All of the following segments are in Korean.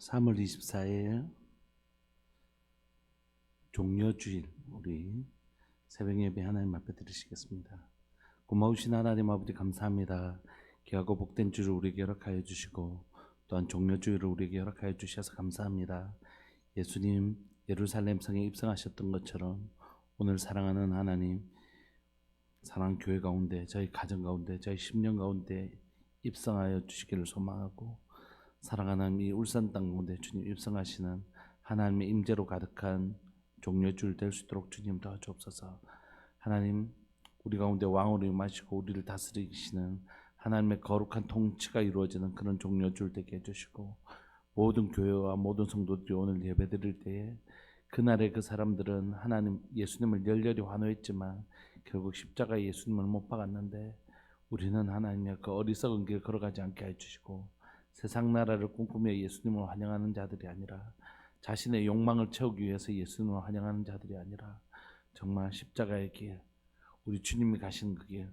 3월 24일 종려주일 우리 새벽 예배 하나님 앞에 드리시겠습니다. 고마우신 하나님 아버지 감사합니다. 귀하고 복된 주를 우리에게 허락하여 주시고 또한 종려주일을 우리에게 허락하여 주셔서 감사합니다. 예수님 예루살렘 성에 입성하셨던 것처럼 오늘 사랑하는 하나님 사랑교회 가운데 저희 가정 가운데 저희 심령 가운데 입성하여 주시기를 소망하고 사랑하는 이 울산 땅 가운데 주님 입성하시는 하나님의 임재로 가득한 종려주일 될 수 있도록 주님 도와주옵소서. 하나님 우리 가운데 왕으로 임하시고 우리를 다스리시는 하나님의 거룩한 통치가 이루어지는 그런 종려주일 되게 해주시고 모든 교회와 모든 성도들이 오늘 예배드릴 때에 그날의 그 사람들은 하나님 예수님을 열렬히 환호했지만 결국 십자가에 예수님을 못 박았는데 우리는 하나님의 그 어리석은 길 걸어가지 않게 해주시고 세상 나라를 꿈꾸며 예수님을 환영하는 자들이 아니라 자신의 욕망을 채우기 위해서 예수님을 환영하는 자들이 아니라 정말 십자가의 길 우리 주님이 가신 그 길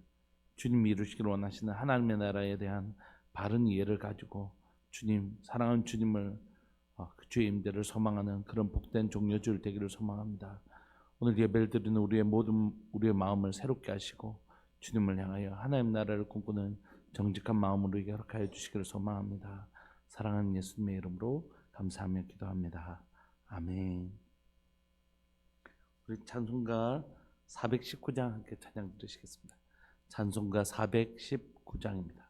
주님이 이루시기를 원하시는 하나님의 나라에 대한 바른 이해를 가지고 주님 사랑하는 주님을 그 주의 임재를 소망하는 그런 복된 종려주일 되기를 소망합니다. 오늘 예배를 드리는 우리의 마음을 새롭게 하시고 주님을 향하여 하나님 나라를 꿈꾸는 정직한 마음으로 허락하여 주시기를 소망합니다. 사랑하는 예수님의 이름으로 감사하며 기도합니다. 아멘. 우리 찬송가 419장 함께 찬양 들으시겠습니다. 찬송가 419장입니다.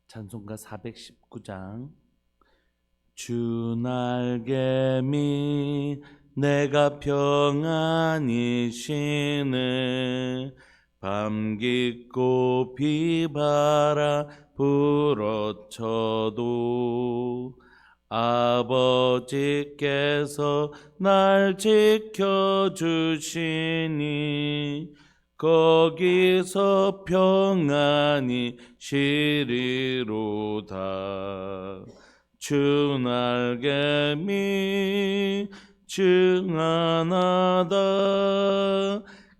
찬송가 419장. 주 날개미 내가 평안히 쉬네 밤 깊고 비바람 불어쳐도 아버지께서 날 지켜주시니 거기서 평안히 쉬리로다. 주 날개미 증언하다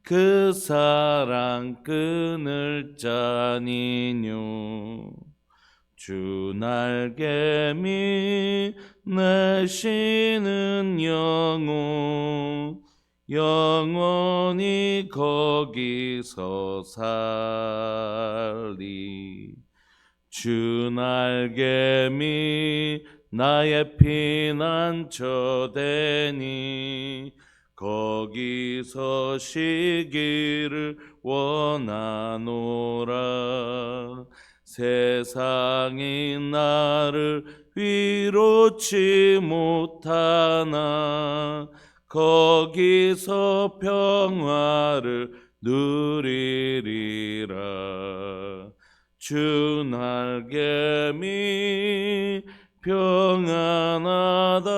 그 사랑 끊을 자니뇨. 주 날개미 내 쉬는 영혼 영원히 거기서 살리. 주 날개미 나의 피난처 되니 거기서 쉬기를 원하노라. 세상이 나를 위로치 못하나 거기서 평화를 누리리라. 주 날개미 평안하다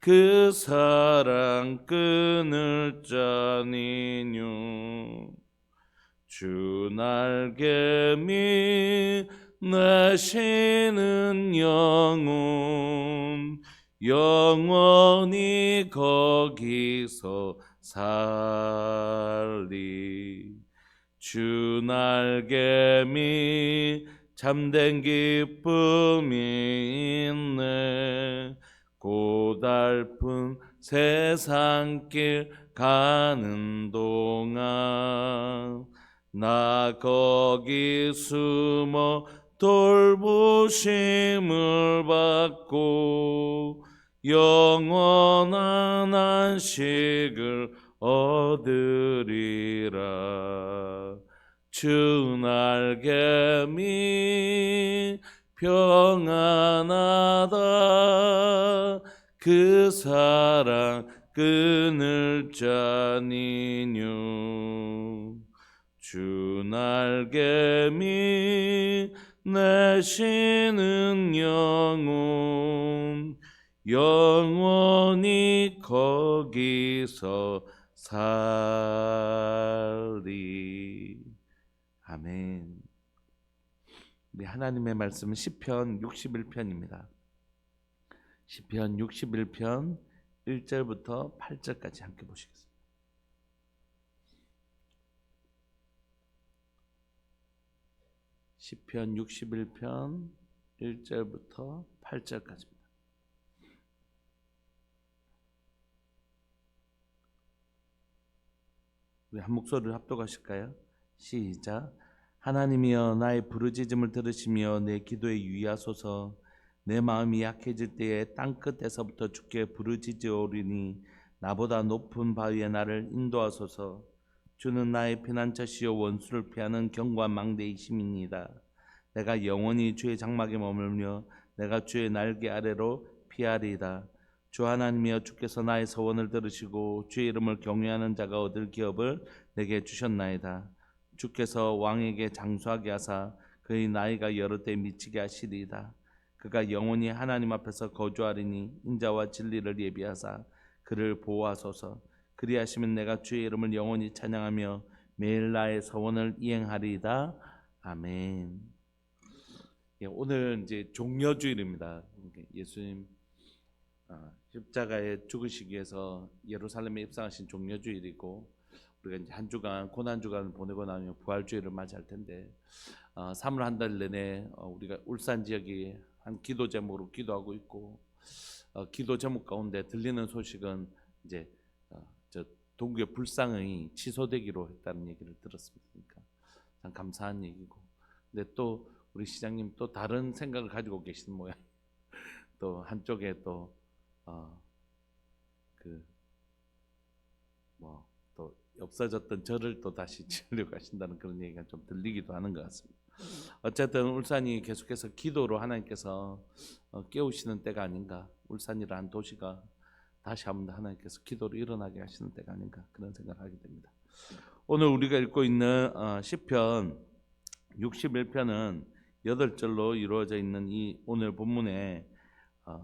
그 사랑 끊을 자니뇨. 주 날개미 내 쉬는 영혼 영원히 거기서 살리. 주 날개미 참된 기쁨이 있네 고달픈 세상길 가는 동안 나 거기 숨어 돌보심을 받고 영원한 안식을 얻으리라. 주 날개미 평안하다 그 사랑 끊을 자니뇨. 주 날개미 내 쉬는 영혼 영원히 거기서 살리. 아멘. 우리 하나님의 말씀은 시편 61편입니다. 시편 61편 1절부터 8절까지 함께 보시겠습니다. 시편 61편 1절부터 8절까지입니다. 우리 한 목소리를 합독하실까요? 시작. 하나님이여 나의 부르짖음을 들으시며 내 기도에 유의하소서. 내 마음이 약해질 때에 땅끝에서부터 주께 부르짖으오리니 나보다 높은 바위에 나를 인도하소서. 주는 나의 피난처시요 원수를 피하는 견고한 망대이심이니이다. 내가 영원히 주의 장막에 머물며 내가 주의 날개 아래로 피하리이다. 주 하나님이여 주께서 나의 서원을 들으시고 주의 이름을 경외하는 자가 얻을 기업을 내게 주셨나이다. 주께서 왕에게 장수하게 하사 그의 나이가 여러 때 미치게 하시리이다. 그가 영원히 하나님 앞에서 거주하리니 인자와 진리를 예비하사 그를 보호하소서. 그리하시면 내가 주의 이름을 영원히 찬양하며 매일 나의 서원을 이행하리이다. 아멘. 오늘 이제 종려주일입니다. 예수님 십자가에 죽으시기 위해서 예루살렘에 입성하신 종려주일이고, 우리가 이제 한 주간 고난 주간을 보내고 나면 부활주일을 맞이할 텐데, 3월 한 달 내내 우리가 울산 지역이 한 기도 제목으로 기도하고 있고, 기도 제목 가운데 들리는 소식은 이제 저 동구의 불상이 취소되기로 했다는 얘기를 들었습니다. 그러니까 참 감사한 얘기고, 근데 또 우리 시장님 또 다른 생각을 가지고 계시는 모양. 또 한쪽에 또 또 없어졌던 절을 또 다시 지으려고 하신다는 그런 얘기가 좀 들리기도 하는 것 같습니다. 어쨌든 울산이 계속해서 기도로 하나님께서 깨우시는 때가 아닌가, 울산이라는 도시가 다시 한번 하나님께서 기도로 일어나게 하시는 때가 아닌가, 그런 생각을 하게 됩니다. 오늘 우리가 읽고 있는 시편 61편은 8절로 이루어져 있는 이 오늘 본문에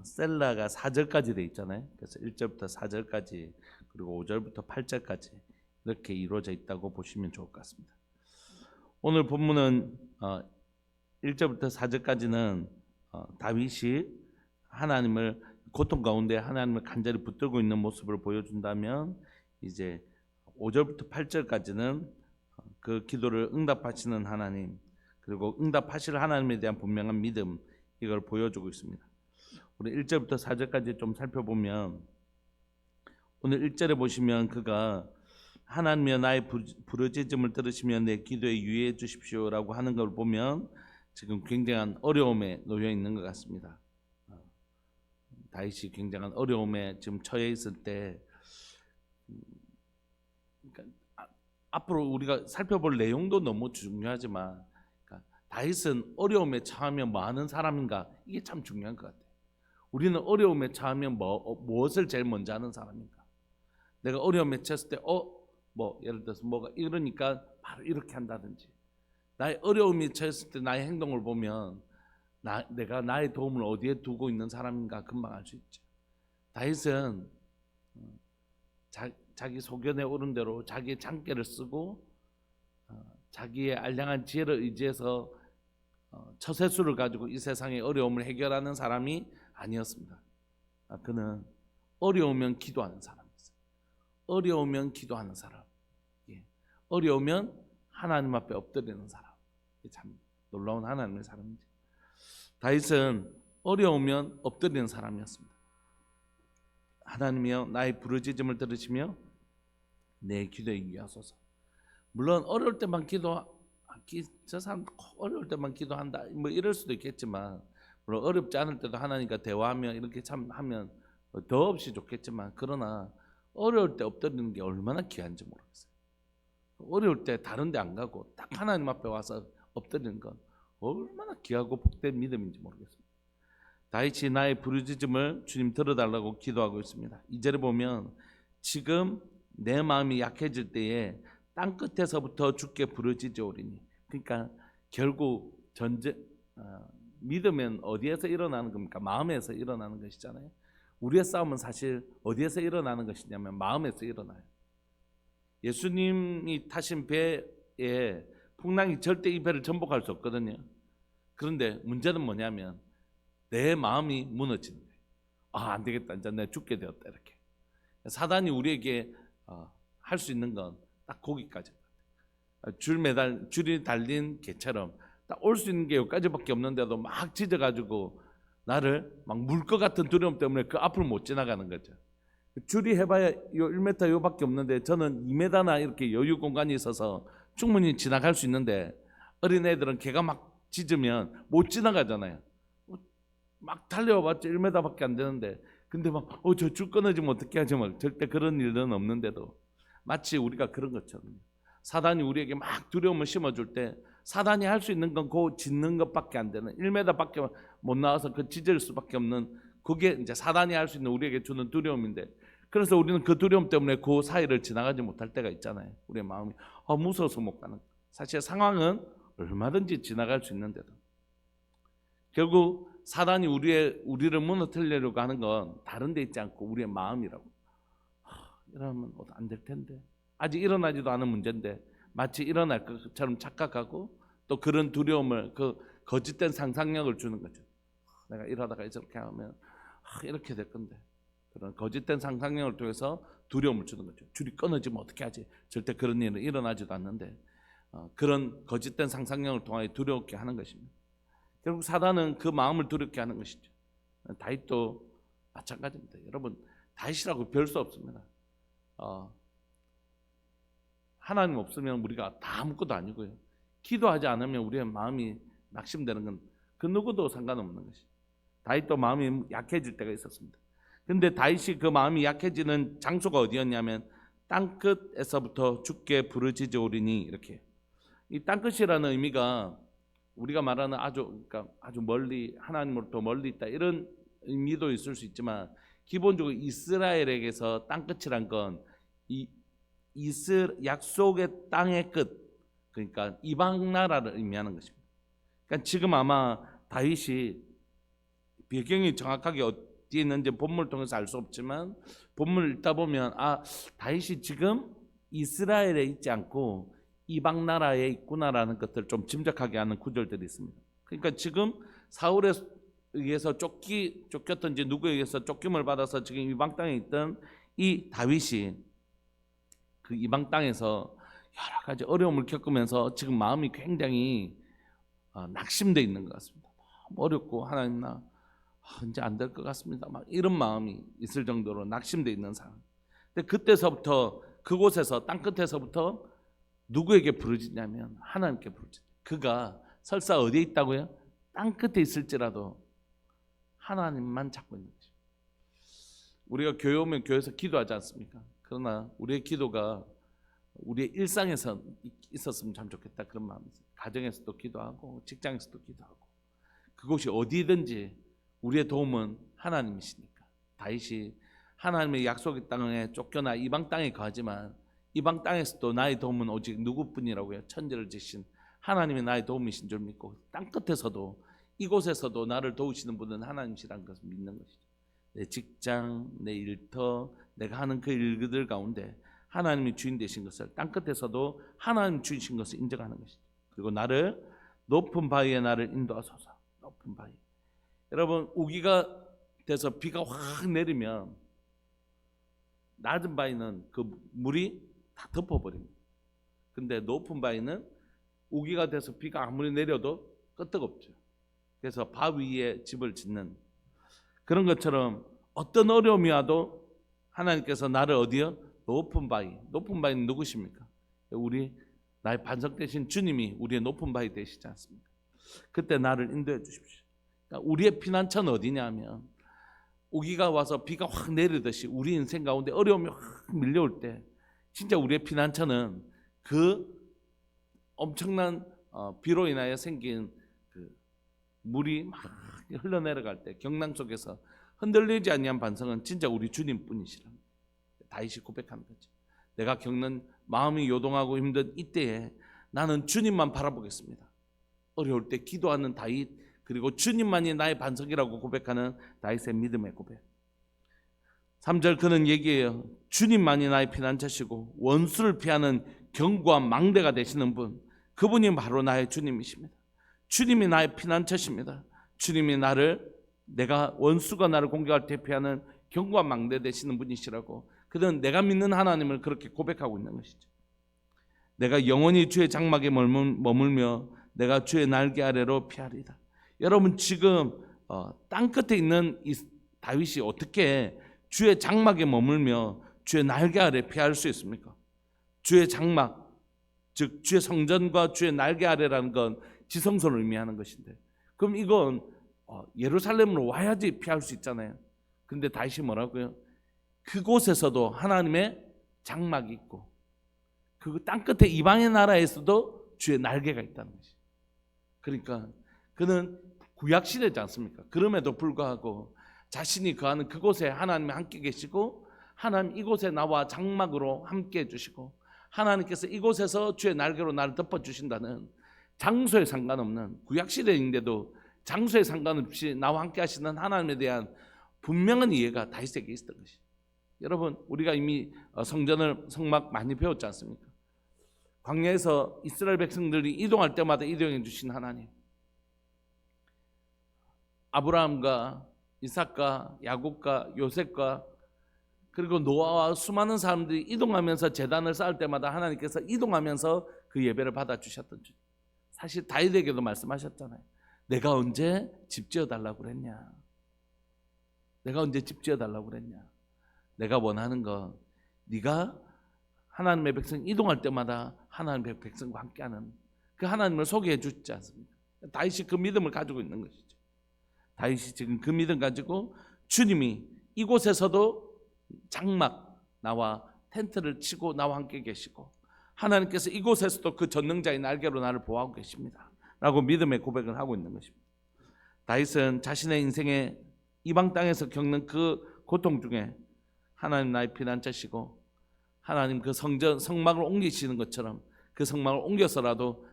셀라가 4절까지 돼 있잖아요. 그래서 1절부터 4절까지 그리고 5절부터 8절까지 이렇게 이루어져 있다고 보시면 좋을 것 같습니다. 오늘 본문은 1절부터 4절까지는 다윗이 하나님을 고통 가운데 하나님을 간절히 붙들고 있는 모습을 보여준다면, 이제 5절부터 8절까지는 그 기도를 응답하시는 하나님, 그리고 응답하실 하나님에 대한 분명한 믿음, 이걸 보여주고 있습니다. 우리 1절부터 4절까지 좀 살펴보면, 오늘 1절에 보시면 그가 하나님이여 나의 부르짖음을 들으시며 내 기도에 유의해 주십시오라고 하는 걸 보면 지금 굉장한 어려움에 놓여 있는 것 같습니다. 다윗이 굉장한 어려움에 지금 처해 있을 때, 그러니까 앞으로 우리가 살펴볼 내용도 너무 중요하지만, 그러니까 다윗은 어려움에 처하면 뭐 하는 사람인가, 이게 참 중요한 것 같아요. 우리는 어려움에 처하면 무엇을 제일 먼저 하는 사람인가? 내가 어려움에 처했을 때 예를 들어서 뭐가 이러니까 바로 이렇게 한다든지, 나의 어려움이 처했을 때 나의 행동을 보면 내가 나의 도움을 어디에 두고 있는 사람인가 금방 알 수 있죠. 다윗은 자기 소견에 오른 대로 자기의 장계를 쓰고 자기의 알량한 지혜를 의지해서 처세술을 가지고 이 세상의 어려움을 해결하는 사람이 아니었습니다. 그는 어려우면 기도하는 사람이었어요. 어려우면 기도하는 사람, 어려우면 하나님 앞에 엎드리는 사람. 참 놀라운 하나님의 사람이지. 다윗은 어려우면 엎드리는 사람이었습니다. 하나님이여 나의 부르짖음을 들으시며 내 기도에 유의하소서. 물론 어려울 때만 저 사람 어려울 때만 기도한다 뭐 이럴 수도 있겠지만, 물론 어렵지 않을 때도 하나님과 대화하며 이렇게 참 하면 더없이 좋겠지만, 그러나 어려울 때 엎드리는 게 얼마나 귀한지 모르겠어요. 어려울 때 다른 데 안 가고 딱 하나님 앞에 와서 엎드리는 건 얼마나 귀하고 복된 믿음인지 모르겠습니다. 다윗이 나의 부르짖음을 주님 들어달라고 기도하고 있습니다. 2절에 보면 지금 내 마음이 약해질 때에 땅끝에서부터 주께 부르짖으오리니, 그러니까 결국 믿음은 어디에서 일어나는 겁니까? 마음에서 일어나는 것이잖아요. 우리의 싸움은 사실 어디에서 일어나는 것이냐면 마음에서 일어나요. 예수님이 타신 배에 풍랑이 절대 이 배를 전복할 수 없거든요. 그런데 문제는 뭐냐면 내 마음이 무너지는 거예요. 안 되겠다, 이제 내가 죽게 되었다, 이렇게. 사단이 우리에게 할 수 있는 건 딱 거기까지. 줄이 달린 개처럼 딱 올 수 있는 게 여기까지밖에 없는데도 막 짖어가지고 나를 막 물 것 같은 두려움 때문에 그 앞을 못 지나가는 거죠. 줄이 해봐야 요 1m 요밖에 없는데 저는 2m나 이렇게 여유 공간이 있어서 충분히 지나갈 수 있는데 어린애들은 걔가 막 짖으면 못 지나가잖아요. 막 달려와봤자 1m밖에 안 되는데 근데 막 저 줄 끊어지면 어떻게 하지 막 절대 그런 일은 없는데도 마치 우리가 그런 것처럼 사단이 우리에게 막 두려움을 심어줄 때 사단이 할 수 있는 건 그 짖는 것밖에 안 되는 1m밖에 못 나와서 그 짖을 수밖에 없는 그게 이제 사단이 할 수 있는 우리에게 주는 두려움인데 그래서 우리는 그 두려움 때문에 그 사이를 지나가지 못할 때가 있잖아요. 우리의 마음이 무서워서 못 가는. 사실 상황은 얼마든지 지나갈 수 있는데도 결국 사단이 우리를 무너뜨리려고 하는 건 다른 데 있지 않고 우리의 마음이라고. 이러면 안 될 텐데 아직 일어나지도 않은 문제인데 마치 일어날 것처럼 착각하고 또 그런 두려움을 그 거짓된 상상력을 주는 거죠. 내가 이러다가 이렇게 하면 이렇게 될 건데 그런 거짓된 상상력을 통해서 두려움을 주는 거죠. 줄이 끊어지면 어떻게 하지? 절대 그런 일은 일어나지도 않는데 그런 거짓된 상상력을 통하여 두렵게 하는 것입니다. 결국 사단은 그 마음을 두렵게 하는 것이죠. 다윗도 마찬가지입니다. 여러분 다윗이라고 별 수 없습니다. 하나님 없으면 우리가 다 아무것도 아니고요. 기도하지 않으면 우리의 마음이 낙심되는 건 그 누구도 상관없는 것이. 다윗도 마음이 약해질 때가 있었습니다. 근데 다윗이 그 마음이 약해지는 장소가 어디였냐면 땅끝에서부터 주께 부르짖으오리니 이렇게. 이 땅끝이라는 의미가 우리가 말하는 그러니까 아주 멀리 하나님으로부터 멀리 있다 이런 의미도 있을 수 있지만 기본적으로 이스라엘에게서 땅끝이란 건 약속의 땅의 끝 그러니까 이방 나라를 의미하는 것입니다. 그러니까 지금 아마 다윗이 배경이 정확하게 어디에 있는지 본문을 통해서 알 수 없지만 본문을 읽다 보면 다윗이 지금 이스라엘에 있지 않고 이방 나라에 있구나라는 것들을 좀 짐작하게 하는 구절들이 있습니다. 그러니까 지금 사울에 의해서 쫓겼든지 누구에 의해서 쫓김을 받아서 지금 이방 땅에 있던 이 다윗이 그 이방 땅에서 여러 가지 어려움을 겪으면서 지금 마음이 굉장히 낙심되어 있는 것 같습니다. 너무 어렵고 하나님 나 이제 안 될 것 같습니다. 막 이런 마음이 있을 정도로 낙심되어 있는 상황. 근데 그때서부터 그곳에서 땅끝에서부터 누구에게 부르짖냐면 하나님께 부르짖. 그가 설사 어디에 있다고요? 땅끝에 있을지라도 하나님만 찾고 있는 거죠. 우리가 교회 오면 교회에서 기도하지 않습니까? 그러나 우리의 기도가 우리의 일상에서 있었으면 참 좋겠다 그런 마음이 있어요. 가정에서도 기도하고 직장에서도 기도하고 그곳이 어디든지 우리의 도움은 하나님이시니까. 다윗이 하나님의 약속의 땅에 쫓겨나 이방 땅에 가지만 이방 땅에서도 나의 도움은 오직 누구뿐이라고요? 천지를 지신 하나님이 나의 도움이신 줄 믿고 땅끝에서도 이곳에서도 나를 도우시는 분은 하나님이시라는 것을 믿는 것이죠. 내 직장, 내 일터, 내가 하는 그 일들 가운데 하나님이 주인 되신 것을 땅끝에서도 하나님 주신 것을 인정하는 것이죠. 그리고 나를 높은 바위에 나를 인도하소서. 높은 바위. 여러분 우기가 돼서 비가 확 내리면 낮은 바위는 그 물이 다 덮어버립니다. 근데 높은 바위는 우기가 돼서 비가 아무리 내려도 끄떡없죠. 그래서 바위에 집을 짓는 그런 것처럼 어떤 어려움이 와도 하나님께서 나를 어디요? 높은 바위. 높은 바위는 누구십니까? 나의 반석 되신 주님이 우리의 높은 바위 되시지 않습니까? 그때 나를 인도해 주십시오. 그러니까 우리의 피난처는 어디냐면 우기가 와서 비가 확 내리듯이 우리 인생 가운데 어려움이 확 밀려올 때 진짜 우리의 피난처는 그 엄청난 비로 인하여 생긴 그 물이 막 흘러내려갈 때 경랑 속에서 흔들리지 아니한 반석은 진짜 우리 주님뿐이시라. 다윗이 고백하는 거죠. 내가 겪는 마음이 요동하고 힘든 이때에 나는 주님만 바라보겠습니다. 어려울 때 기도하는 다윗 그리고 주님만이 나의 반석이라고 고백하는 다윗의 믿음의 고백. 3절 그는 얘기해요. 주님만이 나의 피난처시고 원수를 피하는 견고한 망대가 되시는 분 그분이 바로 나의 주님이십니다. 주님이 나의 피난처십니다. 주님이 내가 원수가 나를 공격할 때 피하는 견고한 망대 되시는 분이시라고 그는 내가 믿는 하나님을 그렇게 고백하고 있는 것이죠. 내가 영원히 주의 장막에 머물며 내가 주의 날개 아래로 피하리다. 여러분 지금 땅 끝에 있는 이 다윗이 어떻게 주의 장막에 머물며 주의 날개 아래 피할 수 있습니까? 주의 장막, 즉 주의 성전과 주의 날개 아래라는 건 지성소를 의미하는 것인데, 그럼 이건 예루살렘으로 와야지 피할 수 있잖아요. 근데 다윗이 뭐라고요? 그곳에서도 하나님의 장막이 있고 그 땅끝에 이방의 나라에서도 주의 날개가 있다는 것이. 그러니까 그는 구약시대지 않습니까? 그럼에도 불구하고 자신이 거하는 그곳에 하나님이 함께 계시고, 하나님 이곳에 나와 장막으로 함께 해주시고, 하나님께서 이곳에서 주의 날개로 나를 덮어주신다는, 장소에 상관없는, 구약시대인데도 장소에 상관없이 나와 함께 하시는 하나님에 대한 분명한 이해가 다윗에게 있었던 것이. 여러분 우리가 이미 성막 많이 배웠지 않습니까? 광야에서 이스라엘 백성들이 이동할 때마다 이동해 주신 하나님, 아브라함과 이삭과 야곱과 요셉과 그리고 노아와 수많은 사람들이 이동하면서 제단을 쌓을 때마다 하나님께서 이동하면서 그 예배를 받아주셨던 줄. 사실 다윗에게도 말씀하셨잖아요. 내가 언제 집 지어달라고 그랬냐? 내가 언제 집 지어달라고 그랬냐? 내가 원하는 건 네가 하나님의 백성 이동할 때마다 하나님의 백성과 함께하는 그 하나님을 소개해 주지 않습니까? 다윗이 그 믿음을 가지고 있는 것이죠. 다윗이 지금 그 믿음 가지고 주님이 이곳에서도 장막, 나와 텐트를 치고 나와 함께 계시고, 하나님께서 이곳에서도 그 전능자의 날개로 나를 보호하고 계십니다 라고 믿음의 고백을 하고 있는 것입니다. 다윗은 자신의 인생에 이방 땅에서 겪는 그 고통 중에 하나님 나의 피난처시고, 하나님 그 성막을 옮기시는 것처럼 그 성막을 옮겨서라도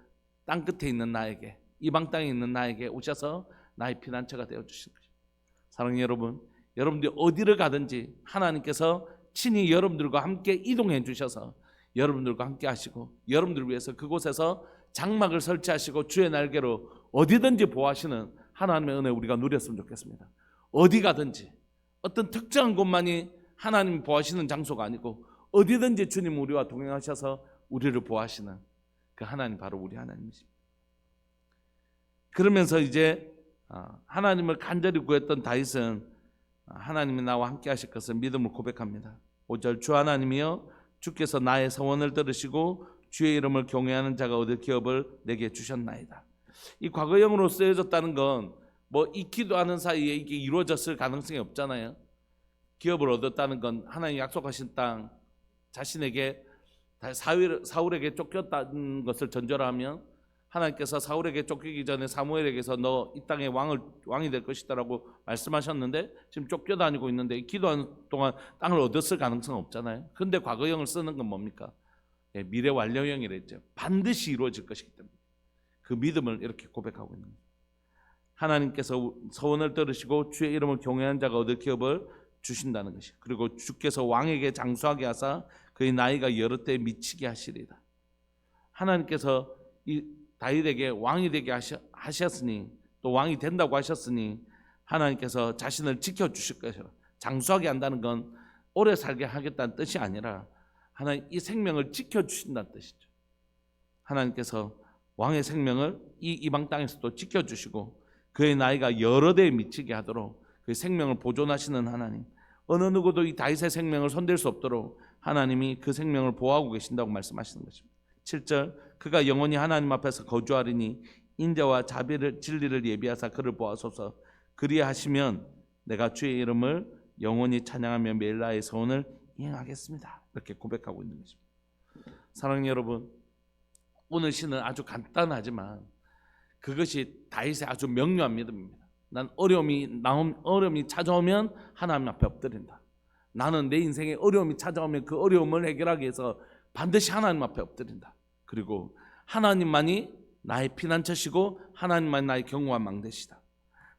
땅 끝에 있는 나에게, 이방 땅에 있는 나에게 오셔서 나의 피난처가 되어주신 것입니다. 사랑하는 여러분, 여러분들이 어디를 가든지 하나님께서 친히 여러분들과 함께 이동해 주셔서 여러분들과 함께 하시고, 여러분들을 위해서 그곳에서 장막을 설치하시고 주의 날개로 어디든지 보호하시는 하나님의 은혜 우리가 누렸으면 좋겠습니다. 어디 가든지, 어떤 특정한 곳만이 하나님이 보호하시는 장소가 아니고 어디든지 주님 우리와 동행하셔서 우리를 보호하시는 그 하나님, 바로 우리 하나님이십니다. 그러면서 이제 하나님을 간절히 구했던 다윗은 하나님이 나와 함께 하실 것을 믿음으로 고백합니다. 5절, 주 하나님이여 주께서 나의 서원을 들으시고 주의 이름을 경외하는 자가 얻을 기업을 내게 주셨나이다. 이 과거형으로 쓰여졌다는 건 뭐 익히도 하는 사이에 이게 이루어졌을 가능성이 없잖아요. 기업을 얻었다는 건 하나님 약속하신 땅, 자신에게 사울에게 쫓겼다는 것을 전제로 하면 하나님께서 사울에게 쫓기기 전에 사무엘에게서 너 이 땅의 왕이 될 것이다라고 말씀하셨는데, 지금 쫓겨다니고 있는데 기도하는 동안 땅을 얻었을 가능성은 없잖아요. 그런데 과거형을 쓰는 건 뭡니까? 미래 완료형이랬죠. 반드시 이루어질 것이기 때문에 그 믿음을 이렇게 고백하고 있는 거예요. 하나님께서 서원을 들으시고 주의 이름을 경외하는 자가 얻을 기업을 주신다는 것이에요. 그리고 주께서 왕에게 장수하게 하사 그의 나이가 여러 때 미치게 하시리다. 하나님께서 이 다윗에게 왕이 되게 하셨으니, 또 왕이 된다고 하셨으니 하나님께서 자신을 지켜주실 것이라. 장수하게 한다는 건 오래 살게 하겠다는 뜻이 아니라 하나님 이 생명을 지켜주신다는 뜻이죠. 하나님께서 왕의 생명을 이 이방 땅에서도 지켜주시고 그의 나이가 여러 대에 미치게 하도록 그 생명을 보존하시는 하나님, 어느 누구도 이 다윗의 생명을 손댈 수 없도록 하나님이 그 생명을 보호하고 계신다고 말씀하시는 것입니다. 7절, 그가 영원히 하나님 앞에서 거주하리니 인자와 자비를 진리를 예비하사 그를 보아소서. 그리하시면 내가 주의 이름을 영원히 찬양하며 매일 나의 소원을 이행하겠습니다. 이렇게 고백하고 있는 것입니다. 사랑하는 여러분, 오늘 시는 아주 간단하지만 그것이 다윗의 아주 명료한 믿음입니다. 난 어려움이 찾아오면 하나님 앞에 엎드린다. 나는 내 인생에 어려움이 찾아오면 그 어려움을 해결하기 위해서 반드시 하나님 앞에 엎드린다. 그리고 하나님만이 나의 피난처시고 하나님만이 나의 견고한 망대시다.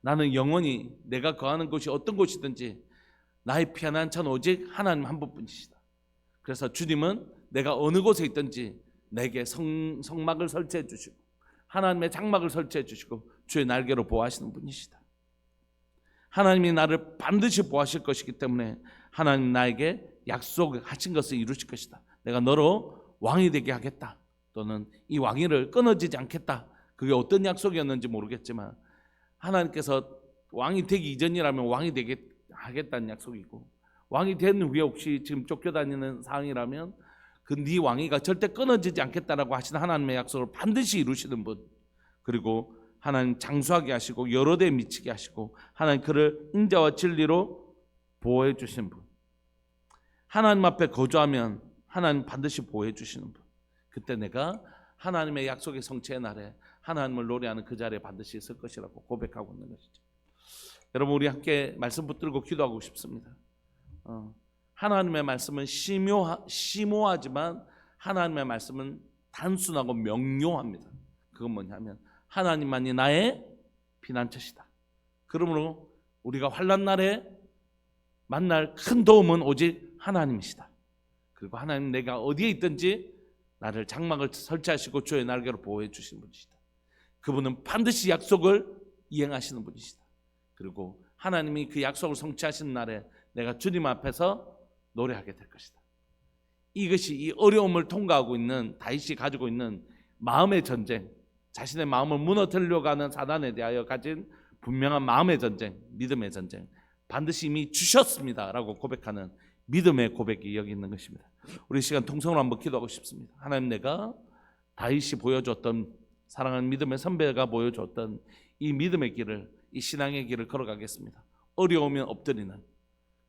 나는 영원히 내가 거하는 곳이 어떤 곳이든지 나의 피난처는 오직 하나님 한 분뿐이시다. 그래서 주님은 내가 어느 곳에 있든지 내게 성막을 설치해 주시고 하나님의 장막을 설치해 주시고 주의 날개로 보호하시는 분이시다. 하나님이 나를 반드시 보호하실 것이기 때문에 하나님 나에게 약속하신 것을 이루실 것이다. 내가 너로 왕이 되게 하겠다. 또는 이 왕위를 끊어지지 않겠다. 그게 어떤 약속이었는지 모르겠지만 하나님께서 왕이 되기 이전이라면 왕이 되게 하겠다는 약속이고, 왕이 된 후에 혹시 지금 쫓겨다니는 상황이라면 그 네 왕위가 절대 끊어지지 않겠다라고 하신 하나님의 약속을 반드시 이루시는 분, 그리고 하나님 장수하게 하시고 여러 대에 미치게 하시고 하나님 그를 인자와 진리로 보호해 주시는 분, 하나님 앞에 거주하면 하나님 반드시 보호해 주시는 분, 그때 내가 하나님의 약속의 성취의 날에 하나님을 노래하는 그 자리에 반드시 있을 것이라고 고백하고 있는 것이죠. 여러분, 우리 함께 말씀 붙들고 기도하고 싶습니다. 하나님의 말씀은 심오하지만 하나님의 말씀은 단순하고 명료합니다. 그건 뭐냐면 하나님만이 나의 피난처시다. 그러므로 우리가 환난 날에 만날 큰 도움은 오직 하나님이시다. 그리고 하나님 내가 어디에 있든지 나를 장막을 설치하시고 주의 날개로 보호해 주시는 분이시다. 그분은 반드시 약속을 이행하시는 분이시다. 그리고 하나님이 그 약속을 성취하시는 날에 내가 주님 앞에서 노래하게 될 것이다. 이것이 이 어려움을 통과하고 있는 다윗이 가지고 있는 마음의 전쟁, 자신의 마음을 무너뜨리려고 하는 사단에 대하여 가진 분명한 마음의 전쟁, 믿음의 전쟁, 반드시 이미 주셨습니다 라고 고백하는 믿음의 고백이 여기 있는 것입니다. 우리 시간 통성으로 한번 기도하고 싶습니다. 하나님, 내가 다윗이 보여줬던, 사랑하는 믿음의 선배가 보여줬던 이 믿음의 길을, 이 신앙의 길을 걸어가겠습니다. 어려우면 엎드리는,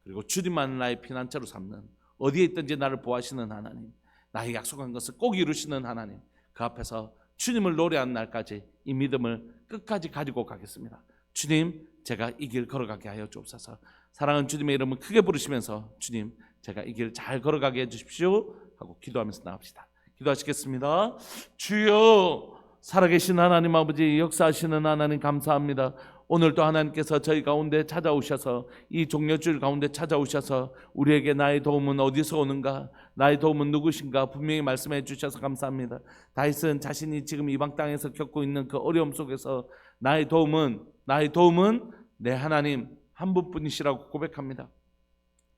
그리고 주님만 나의 피난처로 삼는, 어디에 있든지 나를 보호하시는 하나님, 나의 약속한 것을 꼭 이루시는 하나님, 그 앞에서 주님을 노래하는 날까지 이 믿음을 끝까지 가지고 가겠습니다. 주님, 제가 이 길 걸어가게 하여 주옵소서. 사랑하는 주님의 이름을 크게 부르시면서 주님, 제가 이 길 잘 걸어가게 해주십시오 하고 기도하면서 나갑시다. 기도하시겠습니다. 주여, 살아계신 하나님 아버지, 역사하시는 하나님 감사합니다. 오늘도 하나님께서 저희 가운데 찾아오셔서, 이 종려주일 가운데 찾아오셔서 우리에게 나의 도움은 어디서 오는가, 나의 도움은 누구신가 분명히 말씀해 주셔서 감사합니다. 다윗은 자신이 지금 이방 땅에서 겪고 있는 그 어려움 속에서 나의 도움은 내 하나님 한 분뿐이시라고 고백합니다.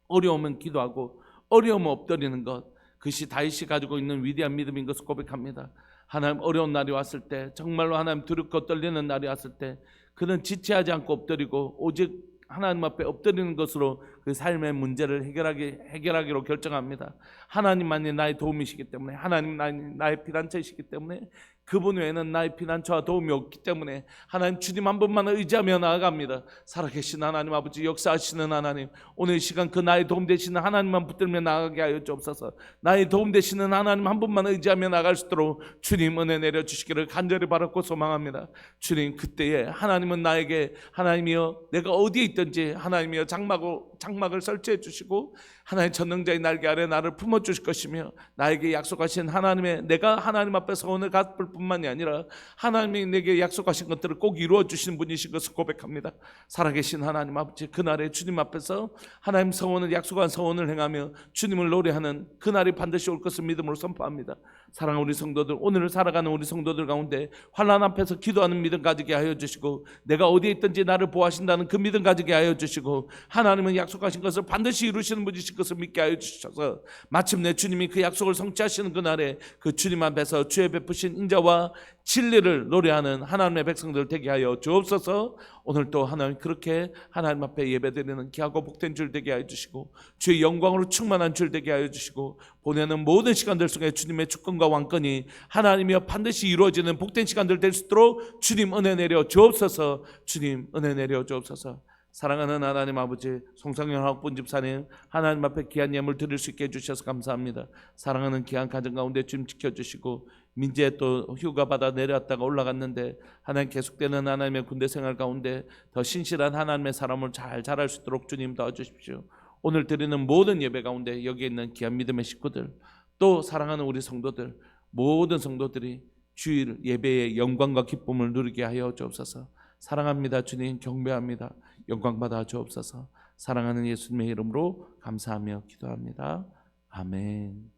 어려우면 기도하고 어려우면 엎드리는 것, 그것이 다윗이 가지고 있는 위대한 믿음인 것을 고백합니다. 하나님, 어려운 날이 왔을 때, 정말로 하나님 두렵고 떨리는 날이 왔을 때 그는 지체하지 않고 엎드리고 오직 하나님 앞에 엎드리는 것으로 그 삶의 문제를 해결하기로 결정합니다. 하나님만이 나의 도움이시기 때문에, 하나님 나의 피난처이시기 때문에, 그분 외에는 나의 피난처와 도움이 없기 때문에 하나님 주님 한 분만 의지하며 나아갑니다. 살아계신 하나님 아버지, 역사하시는 하나님, 오늘 이 시간 그 나의 도움 되시는 하나님만 붙들며 나아가게 하여 주옵소서. 나의 도움 되시는 하나님 한 분만 의지하며 나갈 수 있도록 주님 은혜 내려주시기를 간절히 바랐고 소망합니다. 주님, 그때에 하나님은 나에게, 하나님이여 내가 어디에 있든지 하나님이여 장막을 설치해 주시고 하나님 전능자의 날개 아래 나를 품어주실 것이며, 나에게 약속하신 하나님의, 내가 하나님 앞에 소원을 갚을 뿐만이 아니라 하나님이 내게 약속하신 것들을 꼭 이루어 주시는 분이신 것을 고백합니다. 살아계신 하나님 아버지, 그날에 주님 앞에서 하나님 서원을, 약속한 서원을 행하며 주님을 노래하는 그날이 반드시 올 것을 믿음으로 선포합니다. 사랑하는 우리 성도들, 오늘을 살아가는 우리 성도들 가운데 환난 앞에서 기도하는 믿음 가지게 하여 주시고, 내가 어디에 있든지 나를 보호하신다는 그 믿음 가지게 하여 주시고, 하나님은 약속하신 것을 반드시 이루시는 분이신 것을 믿게 하여 주셔서 마침내 주님이 그 약속을 성취하시는 그날에 그 주님 앞에서 주의 베푸신 인자와 진리를 노래하는 하나님의 백성들 되게 하여 주옵소서. 오늘도 하나님 그렇게 하나님 앞에 예배드리는 귀하고 복된 줄 되게 하여 주시고, 주의 영광으로 충만한 줄 되게 하여 주시고, 보내는 모든 시간들 속에 주님의 주권과 왕권이 하나님이여 반드시 이루어지는 복된 시간들 될 수 있도록 주님 은혜 내려 주옵소서. 주님 은혜 내려 주옵소서. 사랑하는 하나님 아버지, 송상현 학분 집사님, 하나님 앞에 귀한 예물 드릴 수 있게 해주셔서 감사합니다. 사랑하는 귀한 가정 가운데 주님 지켜주시고, 민재 또 휴가 받아 내려왔다가 올라갔는데 하나님 계속되는 하나님의 군대 생활 가운데 더 신실한 하나님의 사람을 잘 자랄 수 있도록 주님 도와주십시오. 오늘 드리는 모든 예배 가운데 여기 있는 귀한 믿음의 식구들, 또 사랑하는 우리 성도들, 모든 성도들이 주일 예배의 영광과 기쁨을 누리게 하여 주옵소서. 사랑합니다. 주님, 경배합니다. 영광 받아 주옵소서. 사랑하는 예수님의 이름으로 감사하며 기도합니다. 아멘.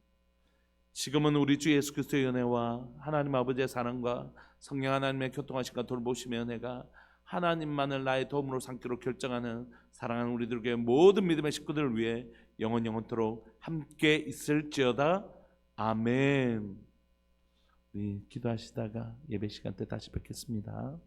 지금은 우리 주 예수 그리스도의 은혜와 하나님 아버지의 사랑과 성령 하나님의 교통하심과 돌보심의 은혜가 하나님만을 나의 도움으로 삼기로 결정하는 사랑하는 우리들에게 모든 믿음의 식구들을 위해 영원 영원토록 함께 있을지어다. 아멘. 우리 기도하시다가 예배 시간 때 다시 뵙겠습니다.